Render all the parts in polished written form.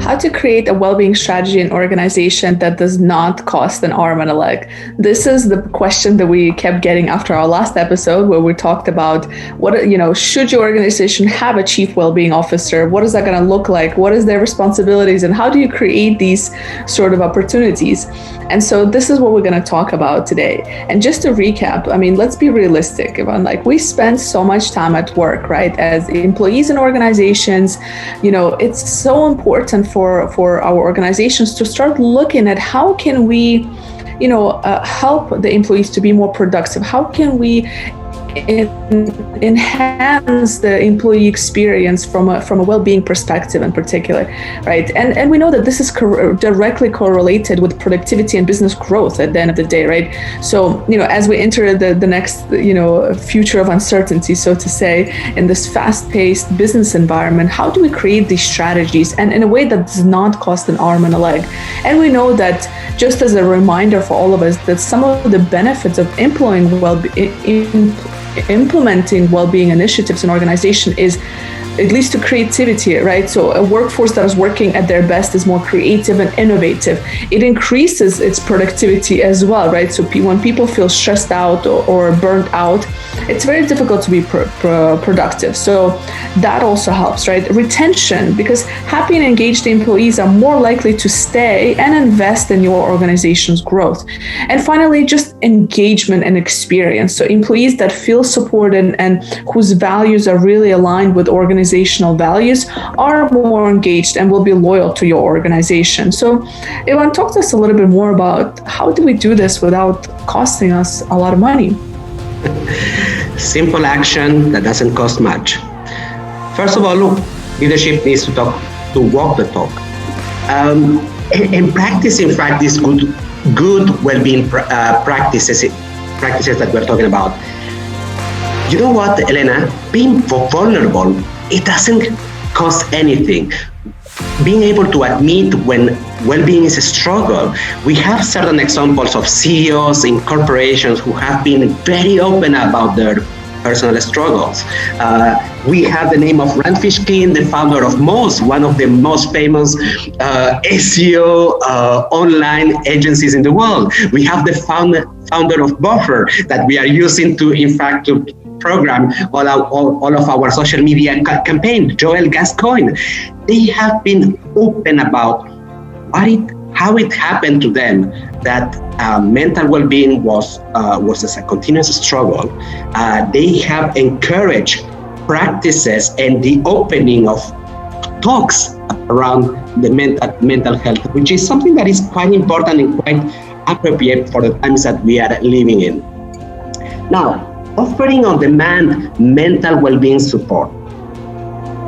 How to create a well-being strategy and organization that does not cost an arm and a leg. This is the question that we kept getting after our last episode, where we talked about should your organization have a chief well-being officer? What is that going to look like? What is their responsibilities? And how do you create these sort of opportunities? And so this is what we're going to talk about today. And just to recap, let's be realistic, Ivan. We spend so much time at work, right? As employees in organizations, it's so important for our organizations to start looking at how can we, help the employees to be more productive? How can we enhance the employee experience from a well-being perspective in particular, right? And we know that this is directly correlated with productivity and business growth at the end of the day, right? So, as we enter the next, future of uncertainty, so to say, in this fast-paced business environment, how do we create these strategies and in a way that does not cost an arm and a leg? And we know that, just as a reminder for all of us, that some of the benefits of implementing well-being initiatives in organization is it leads to creativity, right? So a workforce that is working at their best is more creative and innovative. It increases its productivity as well, right? So when people feel stressed out or burnt out, it's very difficult to be productive. So that also helps, right? Retention, because happy and engaged employees are more likely to stay and invest in your organization's growth. And finally, just engagement and experience. So employees that feel supported and whose values are really aligned with organizational values are more engaged and will be loyal to your organization. So Ivan, talk to us a little bit more about how do we do this without costing us a lot of money? Simple action that doesn't cost much. First of all, leadership needs to walk the talk. And practice, in fact, these good well-being practices that we're talking about. You know what, Elena? Being vulnerable, it doesn't cost anything. Being able to admit when well-being is a struggle. We have certain examples of CEOs in corporations who have been very open about their personal struggles. We have the name of Rand Fishkin, the founder of Moz, one of the most famous SEO online agencies in the world. We have the founder of Buffer that we are using to program all of our social media campaign, Joel Gascoigne. They have been open about how it happened to them that mental well-being was a continuous struggle. They have encouraged practices and the opening of talks around the mental health, which is something that is quite important and quite appropriate for the times that we are living in. Now, offering on-demand mental well-being support.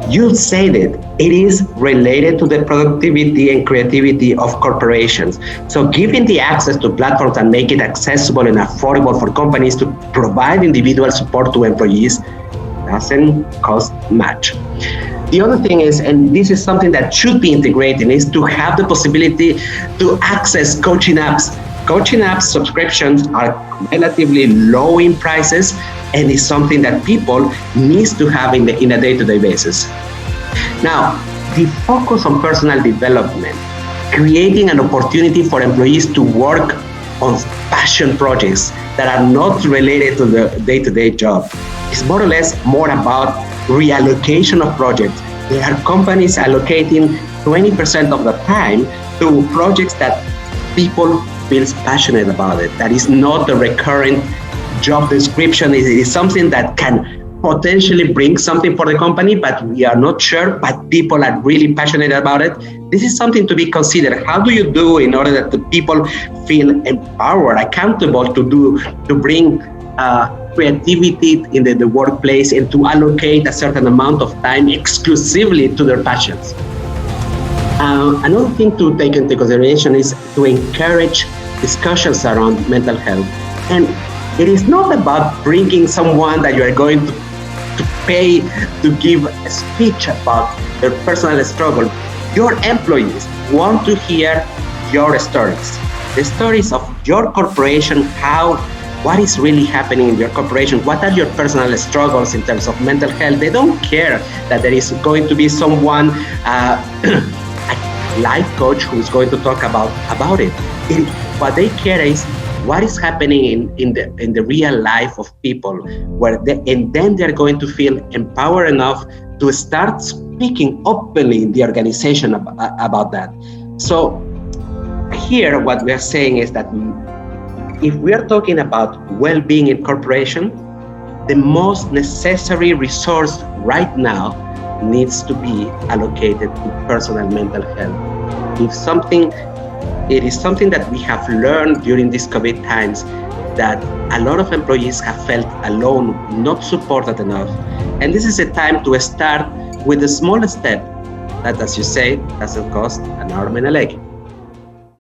You said it is related to the productivity and creativity of corporations. So giving the access to platforms and make it accessible and affordable for companies to provide individual support to employees doesn't cost much. The other thing is, and this is something that should be integrated, is to have the possibility to access coaching apps. Coaching apps subscriptions are relatively low in prices, and is something that people need to have in a day-to-day basis. Now, the focus on personal development, creating an opportunity for employees to work on passion projects that are not related to the day-to-day job, is more or less more about reallocation of projects. There are companies allocating 20% of the time to projects that people feels passionate about it. That is not a recurrent job description. It is something that can potentially bring something for the company, but we are not sure, but people are really passionate about it. This is something to be considered. How do you do in order that the people feel empowered, accountable to bring creativity in the workplace and to allocate a certain amount of time exclusively to their passions? Another thing to take into consideration is to encourage discussions around mental health. And it is not about bringing someone that you are going to pay to give a speech about their personal struggle. Your employees want to hear your stories, the stories of your corporation, what is really happening in your corporation, what are your personal struggles in terms of mental health. They don't care that there is going to be someone life coach who's going to talk about it. What they care is what is happening in the real life of people, and then they're going to feel empowered enough to start speaking openly in the organization about that. So here, what we are saying is that if we are talking about well-being in corporation, the most necessary resource right now needs to be allocated to personal mental health. It is something that we have learned during these COVID times, that a lot of employees have felt alone, not supported enough. And this is a time to start with a small step that, as you say, doesn't cost an arm and a leg.